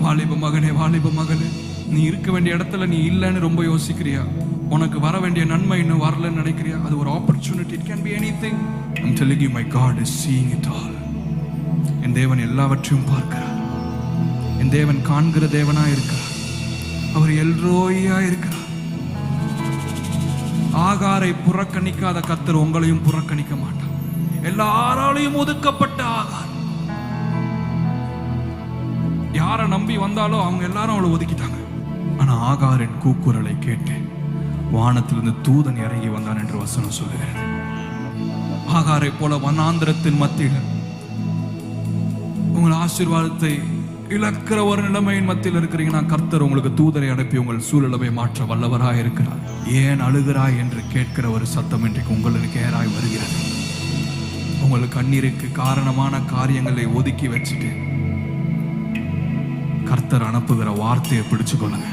வாலிப மகனே, வாலிப மகளே, நீ இருக்க வேண்டிய இடத்துல நீ இல்லைன்னு ரொம்ப யோசிக்கிறியா? உனக்கு வர வேண்டிய நன்மை இன்னும் வரலன்னு நினைக்கிறியா? அது ஒரு opportunity. It can be anything. I'm telling you, my God is seeing it all. என் தேவன் எல்லாவற்றையும் பார்க்கிறார். என் தேவன் காண்கிற தேவனா இருக்கிறார். அவர் எல்ரோயா இருக்கிறார். ஆகாரை புறக்கணிக்காத கர்த்தர் உங்களையும் புறக்கணிக்க மாட்டார். எல்லாராலையும் ஒதுக்கப்பட்ட ஆகார், யாரை நம்பி வந்தாலும் அவங்க எல்லாரும் அவளை ஒதுக்கிட்டாங்க. ஆனா ஆகாரின் கூக்குரலை கேட்டு வானத்திலிருந்து தூதன் இறங்கி வந்தான் என்று வசனம் சொல்லுகிறது. ஆகாரை போல வனாந்திரத்தின் மத்தியில் உங்கள் ஆசீர்வாதத்தை இழக்கிற ஒரு நிலைமையின் மத்தியில் இருக்கிறீங்கன்னா, கர்த்தர் உங்களுக்கு தூதரை அனுப்பி உங்கள் சூழலை மாற்ற வல்லவராய் இருக்கிறார். ஏன் அழுகிறாய் என்று கேட்கிற ஒரு சத்தம் இன்றைக்கு உங்களுக்கு ஏறாய் வருகிறது. உங்களுக்கு கண்ணீருக்கு காரணமான காரியங்களை ஒதுக்கி வச்சுட்டு கர்த்தர் அனுப்புகிற வார்த்தையை பிடிச்சு கொள்ளுங்க.